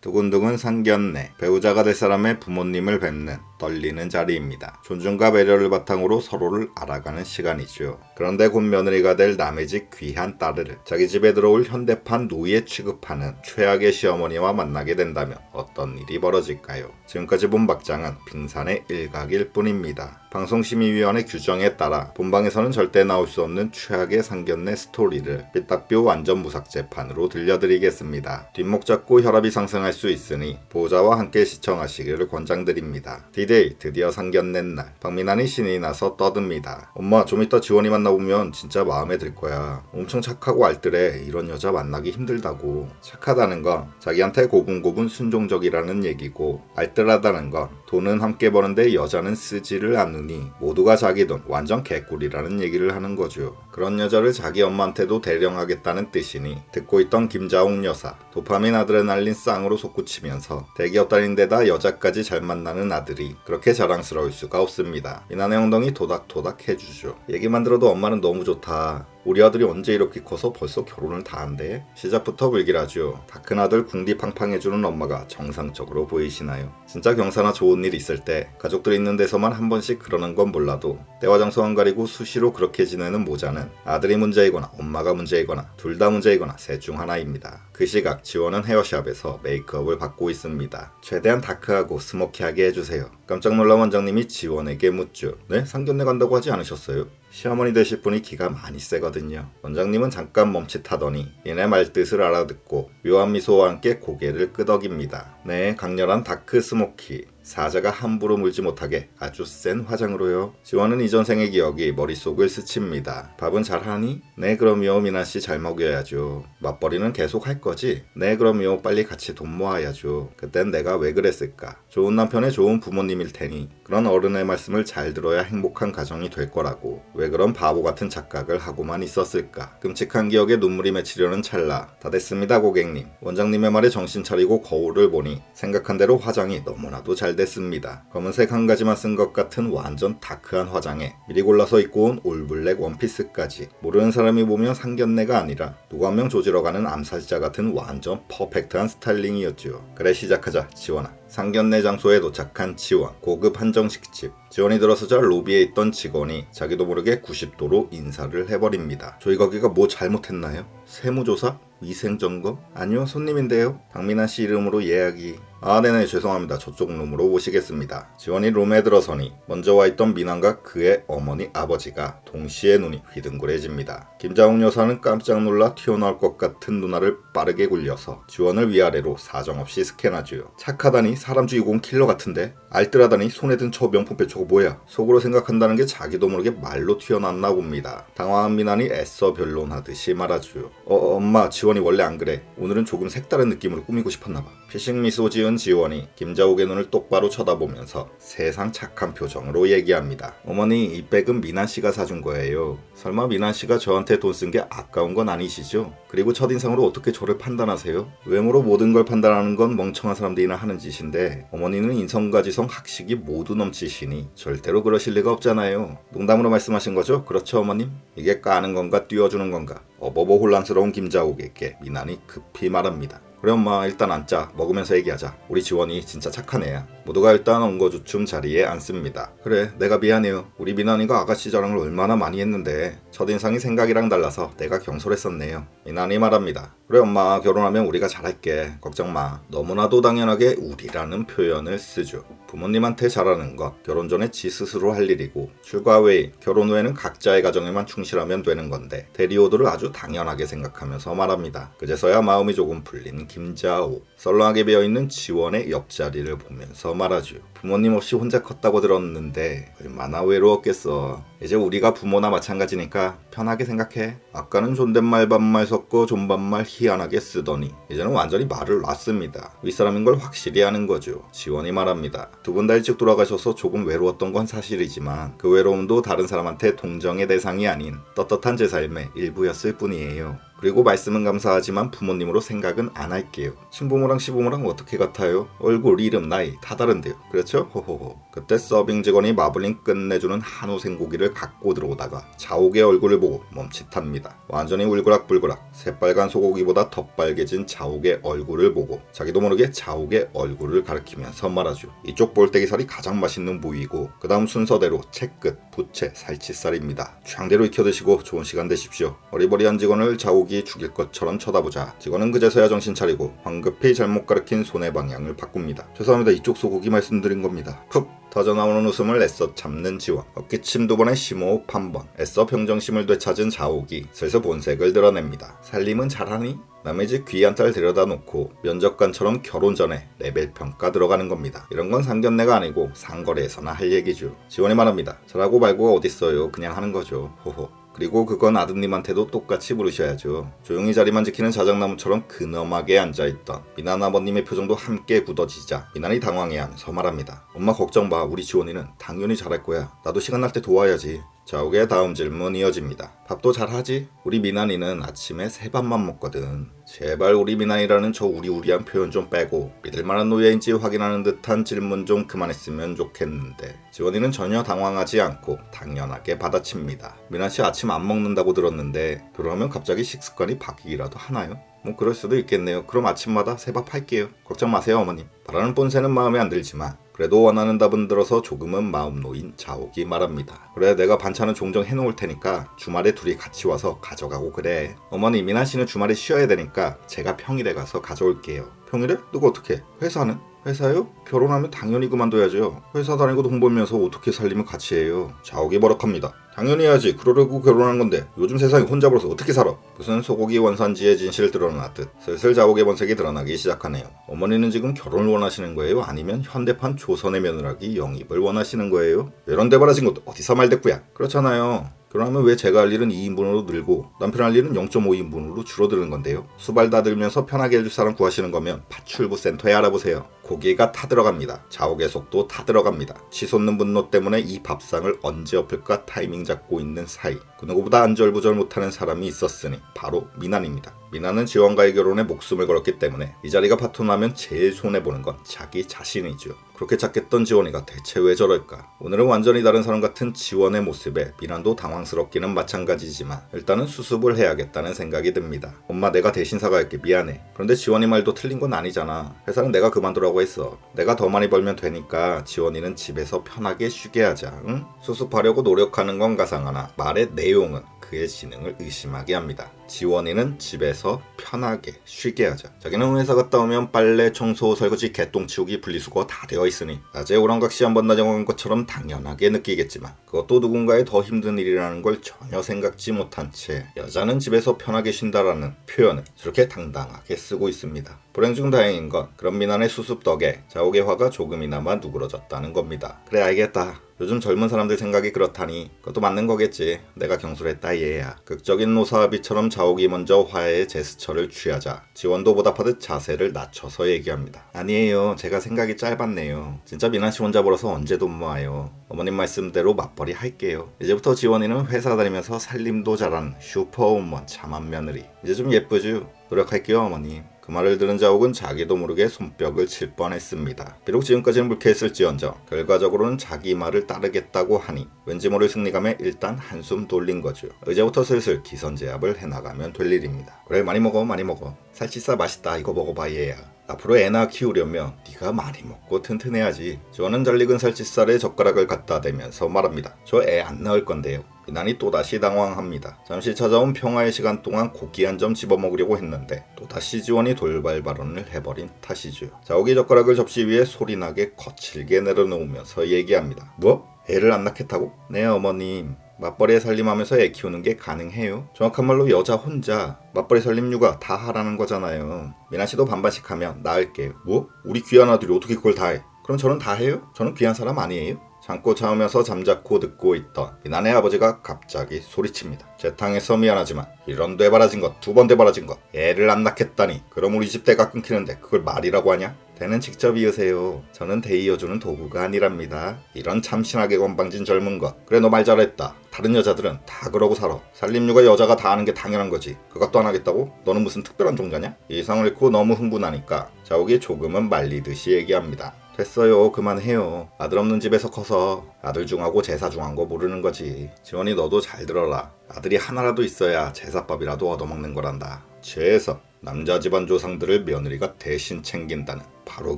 두근두근 상견례, 배우자가 될 사람의 부모님을 뵙는 떨리는 자리입니다. 존중과 배려를 바탕으로 서로를 알아가는 시간이죠. 그런데 곧 며느리가 될 남의 집 귀한 딸을 자기 집에 들어올 현대판 노예 취급하는 최악의 시어머니와 만나게 된다면 어떤 일이 벌어질까요? 지금까지 본 박장은 빙산의 일각일 뿐입니다. 방송심의위원회 규정에 따라 본방에서는 절대 나올 수 없는 최악의 상견례 스토리를 삐딱뷰 완전 무삭 재판으로 들려드리겠습니다. 뒷목 잡고 혈압이 상승할 수 있으니 보호자와 함께 시청하시기를 권장드립니다. D-Day 드디어 상견례 날, 박민환이 신이 나서 떠듭니다. 엄마, 좀 이따 지원이 만나보면 진짜 마음에 들 거야. 엄청 착하고 알뜰해. 이런 여자 만나기 힘들다고. 착하다는 건 자기한테 고분고분 순종적이라는 얘기고, 알뜰하다는 건 돈은 함께 버는데 여자는 쓰지를 않으니 모두가 자기 돈 완전 개꿀이라는 얘기를 하는 거죠. 그런 여자를 자기 엄마한테도 대령하겠다는 뜻이니 듣고 있던 김자옥 여사, 도파민 아드레날린 쌍으로 솟구치면서 대기업 다닌데다 여자까지 잘 만나는 아들이 그렇게 자랑스러울 수가 없습니다. 미나네 엉덩이 도닥도닥 해주죠. 얘기만 들어도 엄마는 너무 좋다. 우리 아들이 언제 이렇게 커서 벌써 결혼을 다 한대? 시작부터 불길하죠. 다 큰 아들 궁디 팡팡해주는 엄마가 정상적으로 보이시나요? 진짜 경사나 좋은 일 있을 때 가족들 있는 데서만 한 번씩 그러는 건 몰라도 때와 장소 안 가리고 수시로 그렇게 지내는 모자는 아들이 문제이거나 엄마가 문제이거나 둘 다 문제이거나 셋 중 하나입니다. 그 시각 지원은 헤어샵에서 메이크업을 받고 있습니다. 최대한 다크하고 스모키하게 해주세요. 깜짝 놀란 원장님이 지원에게 묻죠. 네? 상견례 간다고 하지 않으셨어요? 시어머니 되실 분이 기가 많이 세거든요. 원장님은 잠깐 멈칫하더니 얘네 말뜻을 알아듣고 묘한 미소와 함께 고개를 끄덕입니다. 네, 강렬한 다크 스모키. 사자가 함부로 물지 못하게 아주 센 화장으로요. 지원은 이전 생의 기억이 머릿속을 스칩니다. 밥은 잘하니? 네, 그럼요. 미나씨 잘 먹여야죠. 맞벌이는 계속 할 거지? 네, 그럼요. 빨리 같이 돈 모아야죠. 그땐 내가 왜 그랬을까? 좋은 남편의 좋은 부모님일 테니 그런 어른의 말씀을 잘 들어야 행복한 가정이 될 거라고 왜 그런 바보 같은 착각을 하고만 있었을까? 끔찍한 기억에 눈물이 맺히려는 찰나. 다 됐습니다, 고객님. 원장님의 말에 정신 차리고 거울을 보니 생각한 대로 화장이 너무나도 잘 됐습니다. 검은색 한 가지만 쓴 것 같은 완전 다크한 화장에 미리 골라서 입고 온 올블랙 원피스까지. 모르는 사람이 보면 상견례가 아니라 누구 한 명 조지러 가는 암살자 같은 완전 퍼펙트한 스타일링이었죠. 그래, 시작하자, 지원아. 상견례 장소에 도착한 지원. 고급 한정식집. 지원이 들어서자 로비에 있던 직원이 자기도 모르게 90도로 인사를 해버립니다. 저희 가게가 뭐 잘못했나요? 세무조사? 위생점검? 아니요, 손님인데요. 박민환 씨 이름으로 예약이. 아, 네네, 죄송합니다. 저쪽 룸으로 오시겠습니다. 지원이 룸에 들어서니 먼저 와있던 민환과 그의 어머니 아버지가 동시에 눈이 휘둥그레집니다. 김자옥 여사는 깜짝 놀라 튀어나올 것 같은 누나를 빠르게 굴려서 지원을 위아래로 사정없이 스캔하죠. 착하다니 사람주의공 킬러 같은데? 알뜰하다니 손에 든 저 명품백 저거 뭐야? 속으로 생각한다는 게 자기도 모르게 말로 튀어났나 봅니다. 당황한 민환이 애써 변론하듯이 말하죠. 엄마, 지원이 원래 안 그래. 오늘은 조금 색다른 느낌으로 꾸미고 싶었나봐. 피식 미소 지은 지원이 김자옥의 눈을 똑바로 쳐다보면서 세상 착한 표정으로 얘기합니다. 어머니, 이 백은 민환씨가 사준 거예요. 설마 민환씨가 저한테 돈 쓴 게 아까운 건 아니시죠? 그리고 첫인상으로 어떻게 저를 판단하세요? 외모로 모든 걸 판단하는 건 멍청한 사람들이나 하는 짓인데 어머니는 인성가지성 학식이 모두 넘치시니 절대로 그러실 리가 없잖아요. 농담으로 말씀하신 거죠? 그렇죠, 어머님? 이게 까는 건가 띄워주는 건가? 어버버 혼란스러운 김자옥에게 민환이 급히 말합니다. 그래, 엄마, 일단 앉자. 먹으면서 얘기하자. 우리 지원이 진짜 착한 애야. 모두가 일단 엉거주춤 자리에 앉습니다. 그래, 내가 미안해요. 우리 민환이가 아가씨 자랑을 얼마나 많이 했는데 첫인상이 생각이랑 달라서 내가 경솔했었네요. 민환이 말합니다. 그래, 엄마, 결혼하면 우리가 잘할게. 걱정 마. 너무나도 당연하게 우리라는 표현을 쓰죠. 부모님한테 잘하는 것, 결혼 전에 지 스스로 할 일이고 출가 외인, 결혼 후에는 각자의 가정에만 충실하면 되는 건데 대리오도를 아주 당연하게 생각하면서 말합니다. 그제서야 마음이 조금 풀린 김자옥. 썰렁하게 배어있는 지원의 옆자리를 보면서 말하죠. 부모님 없이 혼자 컸다고 들었는데 얼마나 외로웠겠어. 이제 우리가 부모나 마찬가지니까 편하게 생각해. 아까는 존댓말 반말 섞어 존반말 희한하게 쓰더니 이제는 완전히 말을 놨습니다. 윗사람인 걸 확실히 아는 거죠. 지원이 말합니다. 두 분 다 일찍 돌아가셔서 조금 외로웠던 건 사실이지만 그 외로움도 다른 사람한테 동정의 대상이 아닌 떳떳한 제 삶의 일부였을 뿐이에요. 그리고 말씀은 감사하지만 부모님으로 생각은 안 할게요. 친부모랑 시부모랑 어떻게 같아요? 얼굴, 이름, 나이 다 다른데요. 그렇죠? 호호호. 그때 서빙 직원이 마블링 끝내주는 한우 생고기를 갖고 들어오다가 자옥의 얼굴을 보고 멈칫합니다. 완전히 울그락불그락 새빨간 소고기보다 더 빨개진 자옥의 얼굴을 보고 자기도 모르게 자옥의 얼굴을 가리키면서 말하죠. 이쪽 볼때기살이 가장 맛있는 부위고 그 다음 순서대로 채끝, 부채, 살치살입니다. 취향대로 익혀 드시고 좋은 시간 되십시오. 어리버리한 직원을 자옥이 죽일 것처럼 쳐다보자 직원은 그제서야 정신 차리고 황급히 잘못 가리킨 손의 방향을 바꿉니다. 죄송합니다. 이쪽 소고기 말씀드린 겁니다. 푹 터져나오는 웃음을 애써 참는 지원. 어깨침 2번에 심호흡 1번. 애써 평정심을 되찾은 자옥이 슬슬 본색을 드러냅니다. 살림은 잘하니? 남의 집 귀한 딸 데려다 놓고 면접관처럼 결혼 전에 레벨 평가 들어가는 겁니다. 이런 건 상견례가 아니고 상거래에서나 할 얘기죠. 지원이 말합니다. 잘하고 말고가 어딨어요. 그냥 하는 거죠. 호호. 그리고 그건 아드님한테도 똑같이 물으셔야죠. 조용히 자리만 지키는 자작나무처럼 근엄하게 앉아있던 미난 아버님의 표정도 함께 굳어지자 미난이 당황해하면서 말합니다. 엄마 걱정 마. 우리 지원이는 당연히 잘할 거야. 나도 시간 날 때 도와야지. 자옥의 다음 질문 이어집니다. 밥도 잘하지? 우리 미난이는 아침에 3밥만 먹거든. 제발 우리 미난이라는 저 우리우리한 표현 좀 빼고 믿을만한 노예인지 확인하는 듯한 질문 좀 그만했으면 좋겠는데 지원이는 전혀 당황하지 않고 당연하게 받아칩니다. 미난씨 아침 안 먹는다고 들었는데 결혼하면 갑자기 식습관이 바뀌기라도 하나요? 뭐 그럴 수도 있겠네요. 그럼 아침마다 3밥 할게요. 걱정 마세요 어머님. 바라는 본새는 마음에 안 들지만 그래도 원하는 답은 들어서 조금은 마음 놓인 자옥이 말합니다. 그래 내가 반찬은 종종 해놓을 테니까 주말에 둘이 같이 와서 가져가고 그래. 어머니 미나씨는 주말에 쉬어야 되니까 제가 평일에 가서 가져올게요. 평일에? 누가 어떻게? 회사는? 회사요? 결혼하면 당연히 그만둬야죠. 회사 다니고 돈 벌면서 어떻게 살림을 같이 해요. 자옥이 버럭합니다. 당연히 해야지. 그러려고 결혼한 건데 요즘 세상에 혼자 벌어서 어떻게 살아? 무슨 소고기 원산지의 진실을 드러났듯 슬슬 자옥의 본색이 드러나기 시작하네요. 어머니는 지금 결혼을 원하시는 거예요? 아니면 현대판 조선의 며느라기 영입을 원하시는 거예요? 이런 대발하신 것도 어디서 말대꾸야? 그렇잖아요. 결혼하면 왜 제가 할 일은 2인분으로 늘고 남편 할 일은 0.5인분으로 줄어드는 건데요. 수발 다 들면서 편하게 해줄 사람 구하시는 거면 파출부 센터에 알아보세요. 고기가 타들어갑니다. 자옥의 속도 타들어갑니다. 치솟는 분노 때문에 이 밥상을 언제 엎을까 타이밍 잡고 있는 사이 그 누구보다 안절부절 못하는 사람이 있었으니 바로 미난입니다. 미난은 지원과의 결혼에 목숨을 걸었기 때문에 이 자리가 파토나면 제일 손해보는 건 자기 자신이죠. 그렇게 착했던 지원이가 대체 왜 저럴까? 오늘은 완전히 다른 사람 같은 지원의 모습에 미난도 당황스럽기는 마찬가지지만 일단은 수습을 해야겠다는 생각이 듭니다. 엄마 내가 대신 사과할게. 미안해. 그런데 지원이 말도 틀린 건 아니잖아. 회사는 내가 그만두라고 했어. 내가 더 많이 벌면 되니까 지원이는 집에서 편하게 쉬게 하자. 응? 수습하려고 노력하는 건 가상하나 말의 내용은 그의 지능을 의심하게 합니다. 지원이는 집에서 편하게 쉬게 하자. 자기는 회사 갔다 오면 빨래, 청소, 설거지, 개똥 치우기, 분리수거 다 되어 있으니 낮에 오랑각시 한번 다녀간 것처럼 당연하게 느끼겠지만 그것도 누군가의 더 힘든 일이라는 걸 전혀 생각지 못한 채 여자는 집에서 편하게 쉰다라는 표현을 저렇게 당당하게 쓰고 있습니다. 불행 중 다행인 건 그런 미난의 수습 덕에 자옥의 화가 조금이나마 누그러졌다는 겁니다. 그래 알겠다. 요즘 젊은 사람들 생각이 그렇다니 그것도 맞는 거겠지. 내가 경솔했다 얘야. 극적인 노사합의처럼 자옥이 먼저 화해의 제스처를 취하자 지원도 보답하듯 자세를 낮춰서 얘기합니다. 아니에요. 제가 생각이 짧았네요. 진짜 미나씨 혼자 벌어서 언제 돈 모아요. 어머님 말씀대로 맞벌이 할게요. 이제부터 지원이는 회사 다니면서 살림도 잘하는 슈퍼우먼 참한 며느리. 이제 좀 예쁘죠? 노력할게요 어머님. 그 말을 들은 자옥은 자기도 모르게 손뼉을 칠 뻔했습니다. 비록 지금까지는 불쾌했을지언정 결과적으로는 자기 말을 따르겠다고 하니 왠지 모를 승리감에 일단 한숨 돌린 거죠. 이제부터 슬슬 기선제압을 해나가면 될 일입니다. 그래 많이 먹어 많이 먹어. 살치살 맛있다. 이거 먹어봐 얘야. 앞으로 애나 키우려면 네가 많이 먹고 튼튼해야지. 저는 잘 익은 살치살에 젓가락을 갖다 대면서 말합니다. 저 애 안 낳을 건데요. 미난이 또다시 당황합니다. 잠시 찾아온 평화의 시간 동안 고기 한 점 집어먹으려고 했는데 또다시 지원이 돌발 발언을 해버린 탓이죠. 자옥이 젓가락을 접시 위에 소리나게 거칠게 내려놓으면서 얘기합니다. 뭐? 애를 안 낳겠다고? 네 어머님. 맞벌이에 살림하면서 애 키우는 게 가능해요? 정확한 말로 여자 혼자 맞벌이 살림 육아 다 하라는 거잖아요. 미나씨도 반반씩 하면 낳을게요. 뭐? 우리 귀한 아들이 어떻게 그걸 다 해? 그럼 저는 다 해요? 저는 귀한 사람 아니에요? 참고 참으면서 잠자코 듣고 있던 미난의 아버지가 갑자기 소리칩니다. 재탕해서 미안하지만 이런 되바라진 것, 2번 되바라진 것, 애를 안 낳겠다니. 그럼 우리 집 대가 끊기는데 그걸 말이라고 하냐? 대는 직접 이으세요. 저는 대 이어주는 도구가 아니랍니다. 이런 참신하게 건방진 젊은 것. 그래 너 말 잘했다. 다른 여자들은 다 그러고 살아. 살림육아 여자가 다 하는 게 당연한 거지. 그것도 안 하겠다고? 너는 무슨 특별한 종자냐? 이성을 잃고 너무 흥분하니까 자욱이 조금은 말리듯이 얘기합니다. 됐어요. 그만해요. 아들 없는 집에서 커서 아들 중하고 제사 중한 거 모르는 거지. 지원이 너도 잘 들어라. 아들이 하나라도 있어야 제사밥이라도 얻어먹는 거란다. 제사. 남자 집안 조상들을 며느리가 대신 챙긴다는 바로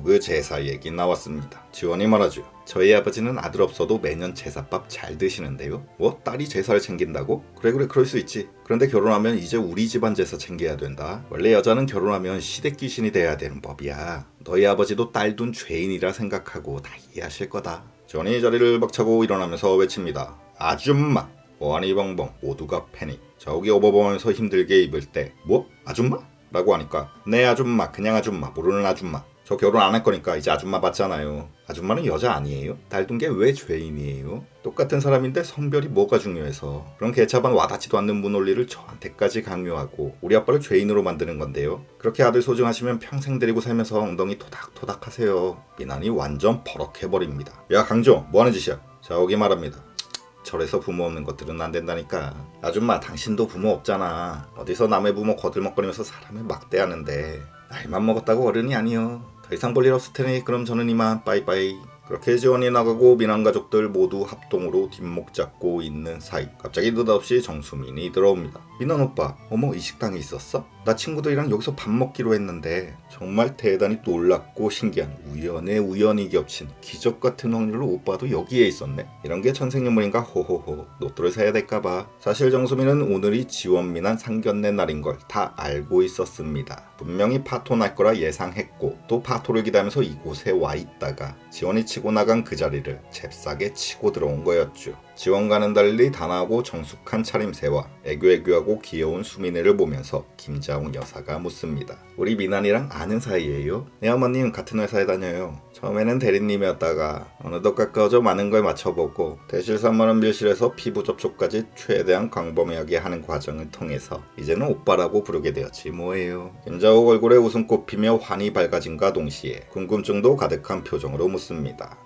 그 제사 얘기 나왔습니다. 지원이 말하죠. 저희 아버지는 아들 없어도 매년 제사밥 잘 드시는데요. 뭐 딸이 제사를 챙긴다고? 그래 그럴 수 있지. 그런데 결혼하면 이제 우리 집안 제사 챙겨야 된다. 원래 여자는 결혼하면 시댁 귀신이 돼야 되는 법이야. 너희 아버지도 딸 둔 죄인이라 생각하고 다 이해하실 거다. 지원이 자리를 박차고 일어나면서 외칩니다. 아줌마! 어안이 벙벙 모두가 패닉. 자욱이 오버버면서 힘들게 입을 때 뭐? 아줌마? 라고 하니까 네 아줌마 그냥 아줌마 모르는 아줌마. 저 결혼 안 할 거니까 이제 아줌마 맞잖아요. 아줌마는 여자 아니에요? 딸 둔 게 왜 죄인이에요? 똑같은 사람인데 성별이 뭐가 중요해서 그런 개차반 와닿지도 않는 무논리를 저한테까지 강요하고 우리 아빠를 죄인으로 만드는 건데요. 그렇게 아들 소중하시면 평생 데리고 살면서 엉덩이 토닥토닥 하세요. 미난이 완전 버럭해버립니다. 야 강조 뭐하는 짓이야? 자욱이 말합니다. 절에서 부모 없는 것들은 안 된다니까. 아줌마 당신도 부모 없잖아. 어디서 남의 부모 거들먹거리면서 사람을 막대하는데 나이만 먹었다고 어른이 아니요. 더 이상 볼 일 없을 테니 그럼 저는 이만 빠이빠이. 그렇게 지원이 나가고 미남 가족들 모두 합동으로 뒷목 잡고 있는 사이 갑자기 느닷없이 정수민이 들어옵니다. 미남 오빠 어머 이 식당에 있었어? 나 친구들이랑 여기서 밥 먹기로 했는데. 정말 대단히 놀랍고 신기한 우연의 우연이 겹친 기적 같은 확률로 오빠도 여기에 있었네. 이런 게 천생연분인가 호호호. 로또를 사야 될까봐. 사실 정수민은 오늘이 지원 미남 상견례 날인 걸 다 알고 있었습니다. 분명히 파토 날 거라 예상했고 또 파토를 기다리면서 이곳에 와 있다가 지원이 치고 나간 그 자리를 잽싸게 치고 들어온 거였죠. 지원과는 달리 단아하고 정숙한 차림새와 애교애교하고 귀여운 수민이를 보면서 김자옥 여사가 묻습니다. 우리 미난이랑 아는 사이예요? 네 어머님 같은 회사에 다녀요. 처음에는 대리님이었다가 어느덧 가까워져 많은 걸 맞춰보고 대실 3만원 밀실에서 피부 접촉까지 최대한 광범위하게 하는 과정을 통해서 이제는 오빠라고 부르게 되었지 뭐예요. 김자옥 얼굴에 웃음꽃 피며 환히 밝아짐과 동시에 궁금증도 가득한 표정으로 묻습니다.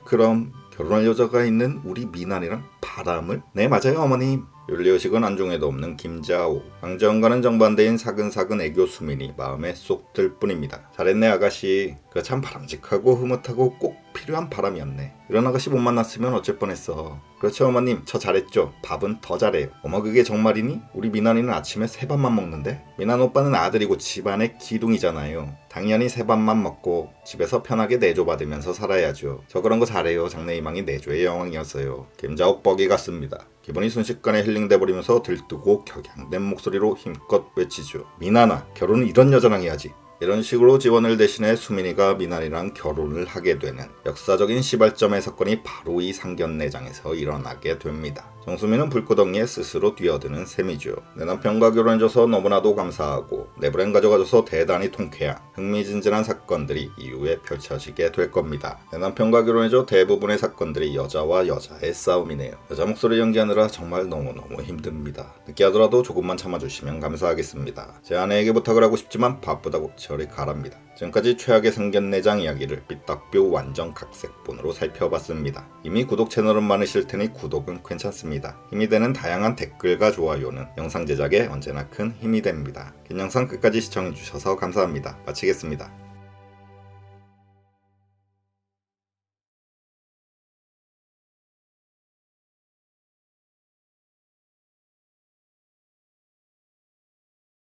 그럼 결혼할 여자가 있는 우리 미난이랑 바람을? 네 맞아요 어머님. 윤리의식은 안중에도 없는 김자옥. 강재원과는 정반대인 사근사근 애교 수민이 마음에 쏙 들 뿐입니다. 잘했네 아가씨. 그거 참 바람직하고 흐뭇하고 꼭 필요한 바람이었네. 이런 아가씨 못 만났으면 어쩔 뻔했어. 그렇죠 어머님 저 잘했죠. 밥은 더 잘해요. 어머 그게 정말이니? 우리 미난이는 아침에 세 밥만 먹는데? 미난 오빠는 아들이고 집안의 기둥이잖아요. 당연히 세 밥만 먹고 집에서 편하게 내조 받으면서 살아야죠. 저 그런 거 잘해요. 장래희망이 내조의 여왕이었어요. 김자옥 뻑이 같습니다. 기분이 순식간에 힐링돼버리면서 들뜨고 격양된 목소리로 힘껏 외치죠. 미나나 결혼은 이런 여자랑 해야지. 이런 식으로 지원을 대신해 수민이가 미나리랑 결혼을 하게 되는 역사적인 시발점의 사건이 바로 이 상견례장에서 일어나게 됩니다. 정수민은 불구덩이에 스스로 뛰어드는 셈이죠. 내 남편과 결혼해줘서 너무나도 감사하고 내 브랜 가져가줘서 대단히 통쾌한 흥미진진한 사건들이 이후에 펼쳐지게 될 겁니다. 내 남편과 결혼해줘 대부분의 사건들이 여자와 여자의 싸움이네요. 여자 목소리 연기하느라 정말 너무너무 힘듭니다. 느끼하더라도 조금만 참아주시면 감사하겠습니다. 제 아내에게 부탁을 하고 싶지만 바쁘다고 저리 가랍니다. 지금까지 최악의 상견례장 이야기를 삐딱뷰 완전 각색본으로 살펴봤습니다. 이미 구독 채널은 많으실 테니 구독은 괜찮습니다. 힘이 되는 다양한 댓글과 좋아요는 영상 제작에 언제나 큰 힘이 됩니다. 긴 영상 끝까지 시청해주셔서 감사합니다. 마치겠습니다.